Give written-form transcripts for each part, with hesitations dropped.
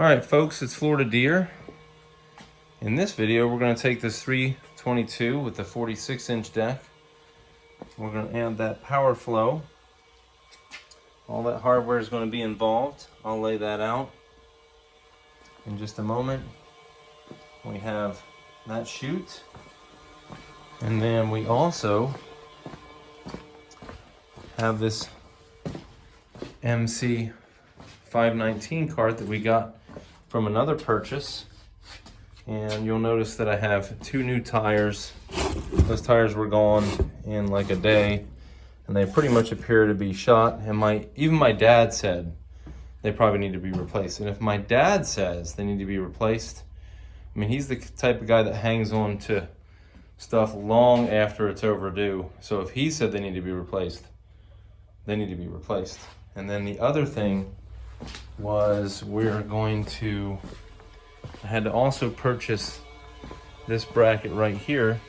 All right, folks, it's Florida Deere. In this video, we're going to take this 322 with the 46-inch deck. We're going to add that power flow. All that hardware is going to be involved. I'll lay that out in just a moment. We have that chute, and then we also have this MC519 cart that we got from another purchase. And you'll notice that I have two new tires. Those tires were gone in like a day, and they pretty much appear to be shot. And even my dad said they probably need to be replaced. And if my dad says they need to be replaced, I mean, he's the type of guy that hangs on to stuff long after it's overdue. So if he said they need to be replaced, they need to be replaced. And then the other thing was I had to also purchase this bracket right here.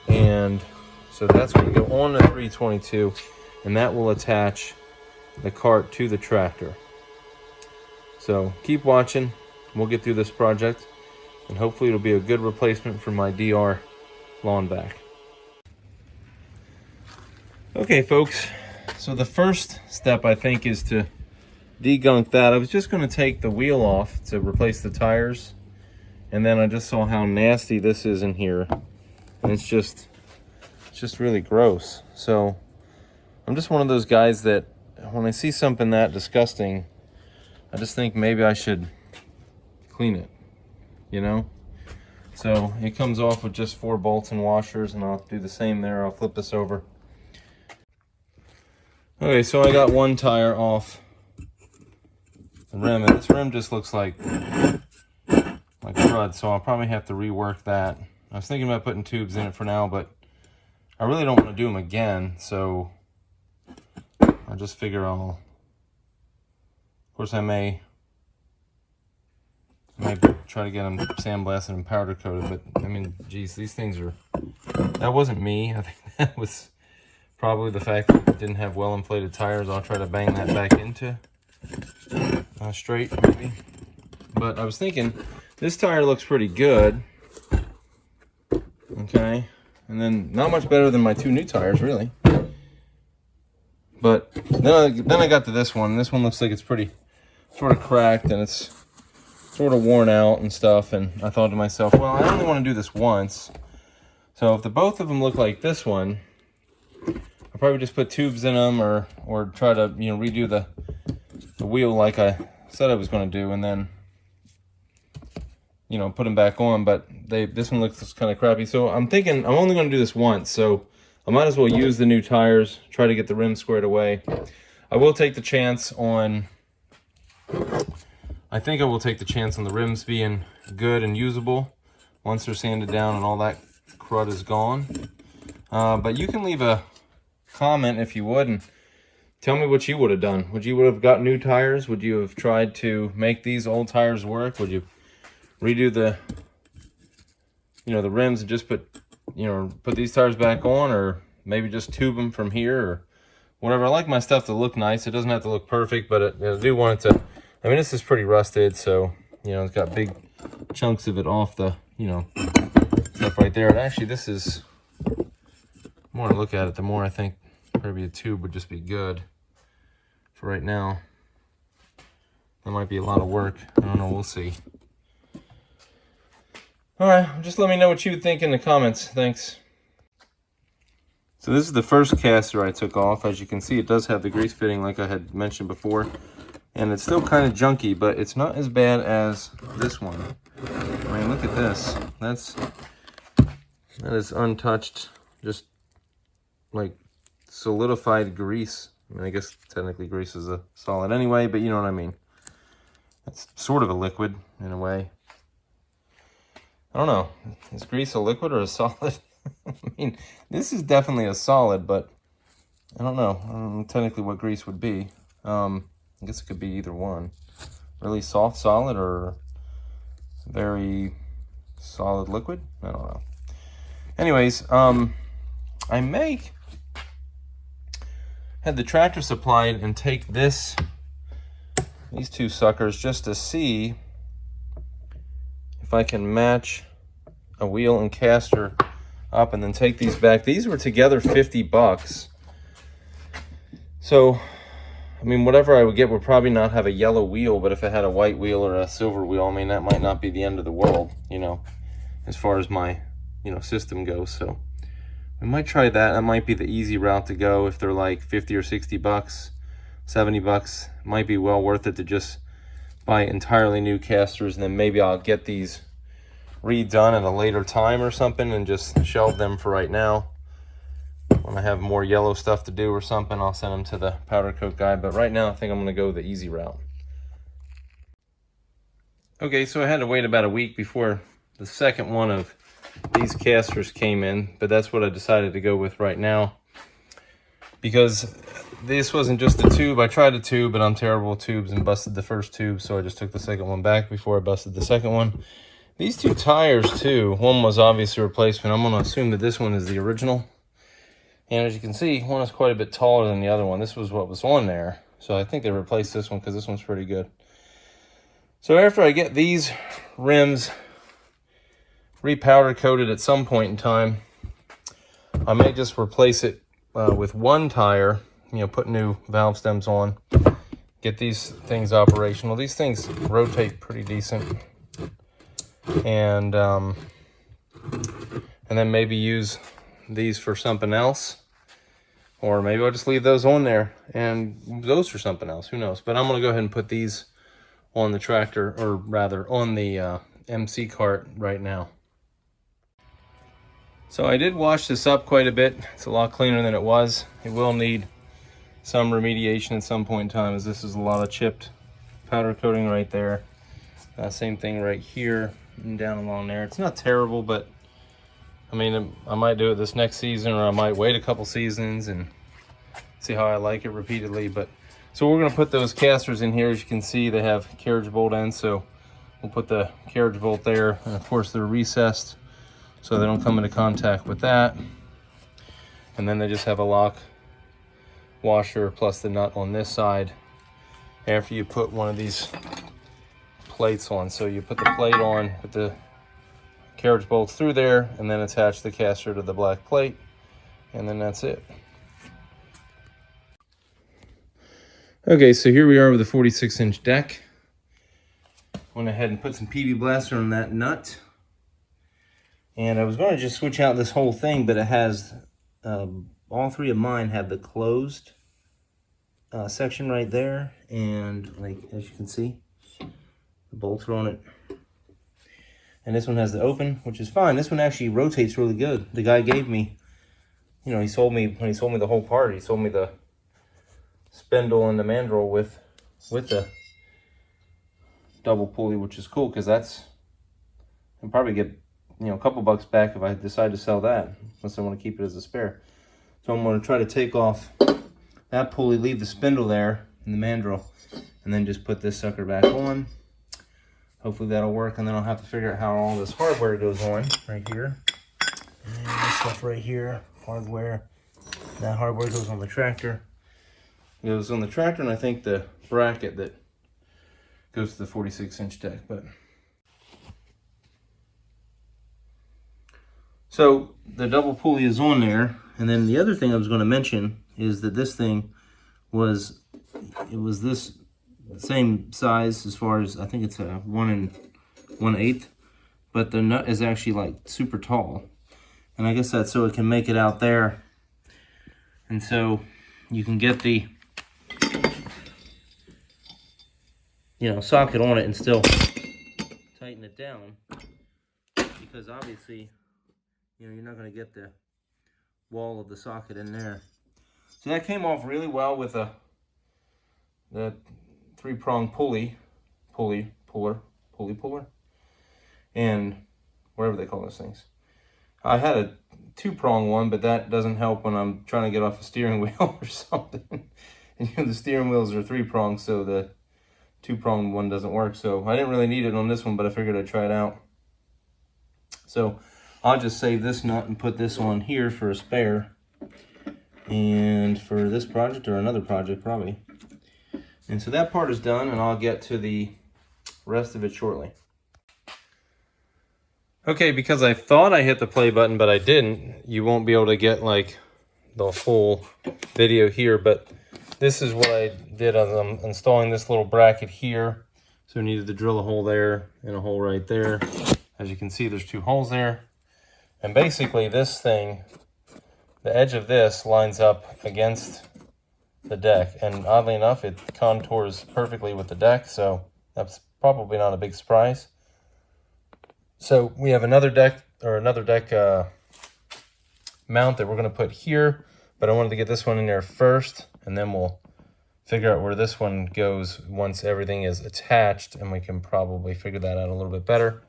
And so that's going to go on the 322, and that will attach the cart to the tractor. So keep watching. We'll get through this project, and hopefully it'll be a good replacement for my DR lawn vac. Okay, folks. So the first step, I think, is to degunk that. I was just going to take the wheel off to replace the tires, and then I just saw how nasty this is in here, and it's just really gross. So I'm just one of those guys that when I see something that disgusting, I just think maybe I should clean it, you know? So it comes off with just 4 bolts and washers, and I'll do the same there. I'll flip this over. Okay, so I got one tire off the rim, and this rim just looks like crud, so I'll probably have to rework that. I was thinking about putting tubes in it for now, but I really don't want to do them again, so I just figure of course I may try to get them sandblasted and powder coated, but I mean, geez, these things that wasn't me. I think that was probably the fact that it didn't have well inflated tires. I'll try to bang that back into straight maybe. But I was thinking this tire looks pretty good. Okay, and then not much better than my 2 new tires really. But then I got to this one. This one looks like it's pretty sort of cracked, and it's sort of worn out and stuff. And I thought to myself, well, I only want to do this once. So if both of them look like this one, I'll probably just put tubes in them, or try to redo the wheel like I said I was going to do, and then put them back on. But this one looks kind of crappy, so I'm thinking I'm only going to do this once, so I might as well use the new tires, try to get the rim squared away. I will take the chance on the rims being good and usable once they're sanded down and all that crud is gone. But you can leave a comment if you would, and tell me what you would have done. Would you have got new tires? Would you have tried to make these old tires work? Would you redo the rims and just put these tires back on, or maybe just tube them from here, or whatever? I like my stuff to look nice. It doesn't have to look perfect, but I do want it to. I mean, this is pretty rusted, so it's got big chunks of it off the stuff right there. And actually, this is, the more I look at it, the more I think maybe a tube would just be good. For right now, that might be a lot of work. I don't know. We'll see. All right, just let me know what you would think in the comments. Thanks. So this is the first caster I took off. As you can see, it does have the grease fitting like I had mentioned before, and it's still kind of junky, but it's not as bad as this one. I mean, look at this. That is untouched, just like solidified grease. I mean, I guess technically grease is a solid anyway, but you know what I mean. It's sort of a liquid in a way. I don't know. Is grease a liquid or a solid? I mean, this is definitely a solid, but I don't know technically what grease would be. I guess it could be either one. Really soft solid or very solid liquid? I don't know. Anyways, I may had the tractor supplied and take this these two suckers just to see if I can match a wheel and caster up and then take these back. These were together $50. So, I mean, whatever I would get would probably not have a yellow wheel, but if it had a white wheel or a silver wheel, I mean, that might not be the end of the world, you know, as far as my, you know, system goes. So we might try that. That might be the easy route to go. If they're like 50 or 60 bucks, 70 bucks, it might be well worth it to just buy entirely new casters, and then maybe I'll get these redone at a later time or something and just shelve them for right now. When I have more yellow stuff to do or something, I'll send them to the powder coat guy. But right now, I think I'm going to go the easy route. Okay, so I had to wait about a week before the second one of these casters came in, but that's what I decided to go with right now. Because this wasn't just a tube. I tried a tube, but I'm terrible with tubes and busted the first tube, so I just took the second one back before I busted the second one. These two tires, too, one was obviously a replacement. I'm going to assume that this one is the original. And as you can see, one is quite a bit taller than the other one. This was what was on there. So I think they replaced this one because this one's pretty good. So after I get these rims repowder coated at some point in time, I may just replace it with one tire, you know, put new valve stems on, get these things operational. These things rotate pretty decent. And then maybe use these for something else, or maybe I'll just leave those on there and those for something else, who knows. But I'm going to go ahead and put these on the tractor, or rather on the MC cart right now. So I did wash this up quite a bit. It's a lot cleaner than it was. It will need some remediation at some point in time, as this is a lot of chipped powder coating right there. Same thing right here and down along there. It's not terrible, but I mean, I might do it this next season, or I might wait a couple seasons and see how I like it repeatedly. But so we're going to put those casters in here. As you can see, they have carriage bolt ends, so we'll put the carriage bolt there, and of course they're recessed so they don't come into contact with that. And then they just have a lock washer plus the nut on this side after you put one of these plates on. So you put the plate on with the carriage bolts through there, and then attach the caster to the black plate, and then that's it. Okay, so here we are with a 46-inch deck. Went ahead and put some PB Blaster on that nut, and I was going to just switch out this whole thing, but it has all three of mine have the closed section right there, and like as you can see, the bolts are on it. And this one has the open, which is fine. This one actually rotates really good. The guy gave me, you know, he sold me, when he sold me the whole part, he sold me the spindle and the mandrel with the double pulley, which is cool, because that's, I'll probably get, you know, a couple bucks back if I decide to sell that, unless I want to keep it as a spare. So I'm going to try to take off that pulley, leave the spindle there and the mandrel, and then just put this sucker back on. Hopefully that'll work, and then I'll have to figure out how all this hardware goes on right here. And this stuff right here, hardware. That hardware goes on the tractor. It goes on the tractor, and I think the bracket that goes to the 46-inch deck. But so the double pulley is on there, and then the other thing I was going to mention is that this thing was, it was this same size as far as, I think it's a 1 1/8, but the nut is actually like super tall, and I guess that's so it can make it out there, and so you can get the, you know, socket on it and still tighten it down, because obviously, you know, you're not going to get the wall of the socket in there. So that came off really well with the 3-prong pulley puller, and whatever they call those things. I had a 2-prong one, but that doesn't help when I'm trying to get off a steering wheel or something. And you know, the steering wheels are 3-prong, so the 2-prong one doesn't work. So I didn't really need it on this one, but I figured I'd try it out. So I'll just save this nut and put this on here for a spare, and for this project or another project probably. And so that part is done, and I'll get to the rest of it shortly. Okay, because I thought I hit the play button, but I didn't, you won't be able to get like the full video here, but this is what I did as I'm installing this little bracket here. So we needed to drill a hole there and a hole right there. As you can see, there's 2 holes there. And basically this thing, the edge of this lines up against the deck. And oddly enough, it contours perfectly with the deck, so that's probably not a big surprise. So we have another deck mount that we're going to put here, but I wanted to get this one in there first, and then we'll figure out where this one goes once everything is attached, and we can probably figure that out a little bit better.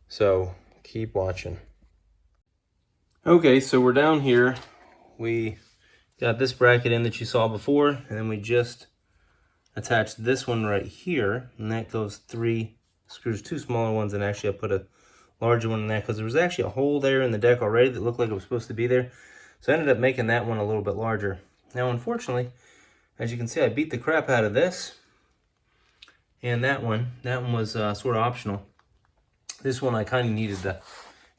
So keep watching. Okay, so we're down here. We got this bracket in that you saw before, and then we just attached this one right here, and that goes 3 screws, 2 smaller ones, and actually I put a larger one in that because there was actually a hole there in the deck already that looked like it was supposed to be there. So I ended up making that one a little bit larger. Now, unfortunately, as you can see, I beat the crap out of this. And that one was sort of optional. This one I kind of needed to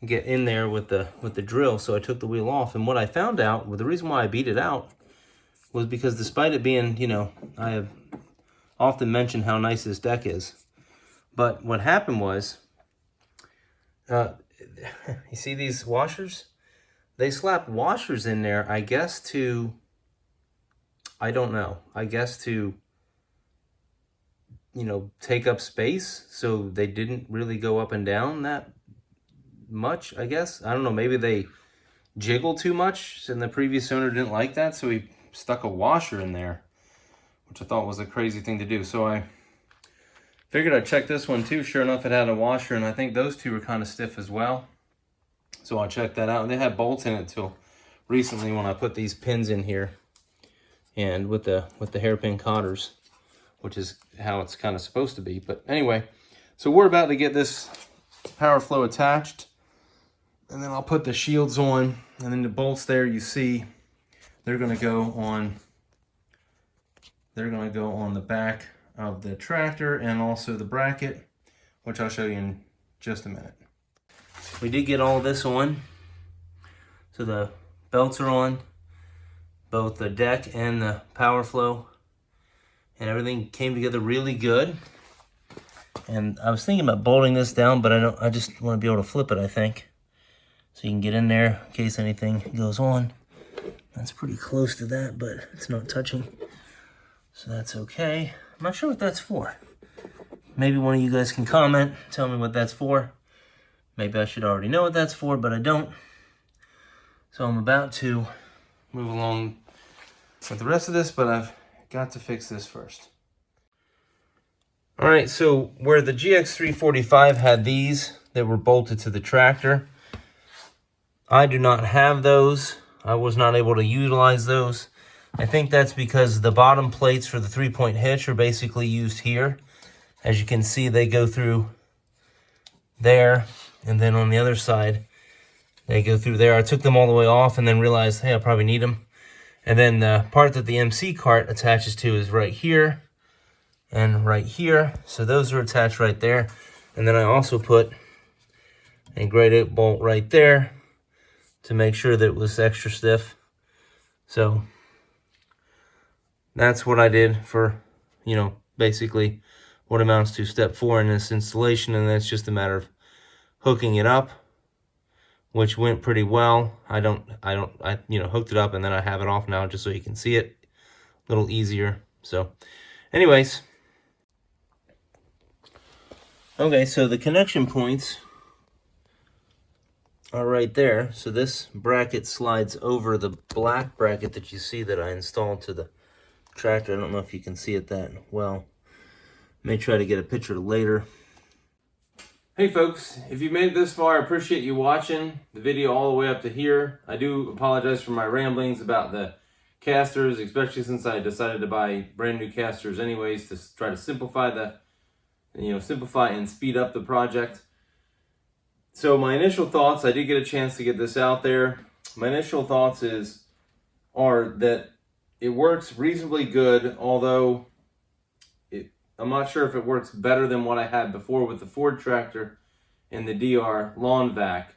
get in there with the drill, so I took the wheel off. And what I found out, well, the reason why I beat it out was because despite it being, you know, I have often mentioned how nice this deck is. But what happened was, you see these washers? They slapped washers in there, I guess to, I don't know, I guess to, you know, take up space, so they didn't really go up and down that much, I guess. I don't know, maybe they jiggled too much, and the previous owner didn't like that, so he stuck a washer in there, which I thought was a crazy thing to do. So I figured I'd check this one too. Sure enough, it had a washer, and I think those 2 were kind of stiff as well. So I checked that out, and they had bolts in it till recently when I put these pins in here, and with the hairpin cotters, which is how it's kind of supposed to be. But anyway, so we're about to get this power flow attached, and then I'll put the shields on, and then the bolts there you see, they're going to go on the back of the tractor and also the bracket, which I'll show you in just a minute. We did get all this on, so the belts are on, both the deck and the power flow, and everything came together really good. And I was thinking about bolting this down, but I just want to be able to flip it, I think, so you can get in there in case anything goes on. That's pretty close to that, but it's not touching, so that's okay. I'm not sure what that's for. Maybe one of you guys can comment, tell me what that's for. Maybe I should already know what that's for, but I don't. So I'm about to move along with the rest of this, but I've got to fix this first. All right, so where the GX345 had these that were bolted to the tractor, I do not have those. I was not able to utilize those. I think that's because the bottom plates for the 3-point hitch are basically used here. As you can see, they go through there, and then on the other side, they go through there. I took them all the way off and then realized, hey, I probably need them. And then the part that the MC cart attaches to is right here and right here. So those are attached right there. And then I also put a grade 8 bolt right there to make sure that it was extra stiff. So that's what I did for, you know, basically what amounts to step 4 in this installation. And that's just a matter of hooking it up, which went pretty well. I hooked it up, and then I have it off now just so you can see it a little easier. So anyways, okay, so the connection points are right there. So this bracket slides over the black bracket that you see that I installed to the tractor. I don't know if you can see it that well. May try to get a picture later. Hey folks, if you made it this far, I appreciate you watching the video all the way up to here. I do apologize for my ramblings about the casters, especially since I decided to buy brand new casters anyways to try to simplify and speed up the project. So my initial thoughts, I did get a chance to get this out there. My initial thoughts are that it works reasonably good, although I'm not sure if it works better than what I had before with the Ford tractor and the Deere lawn vac.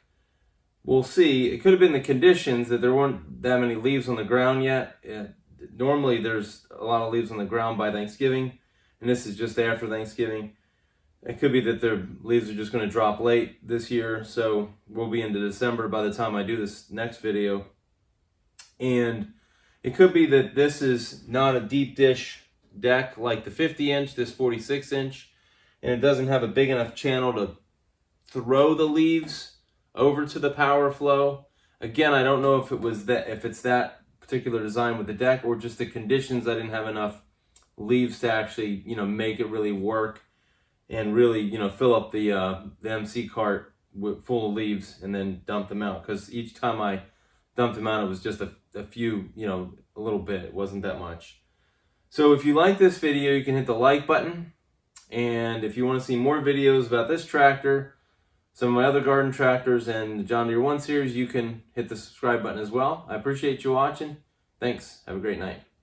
We'll see. It could have been the conditions that there weren't that many leaves on the ground yet. Normally there's a lot of leaves on the ground by Thanksgiving, and this is just after Thanksgiving. It could be that the leaves are just going to drop late this year, so we'll be into December by the time I do this next video. And it could be that this is not a deep dish deck like the 50-inch, this 46-inch, and it doesn't have a big enough channel to throw the leaves over to the power flow. Again, I don't know if it's that particular design with the deck or just the conditions. I didn't have enough leaves to actually, make it really work and really, fill up the MC cart full of leaves and then dump them out. Because each time I dumped them out, it was just a few, a little bit. It wasn't that much. So if you like this video, you can hit the like button. And if you want to see more videos about this tractor, some of my other garden tractors, and the John Deere 1 Series, you can hit the subscribe button as well. I appreciate you watching. Thanks. Have a great night.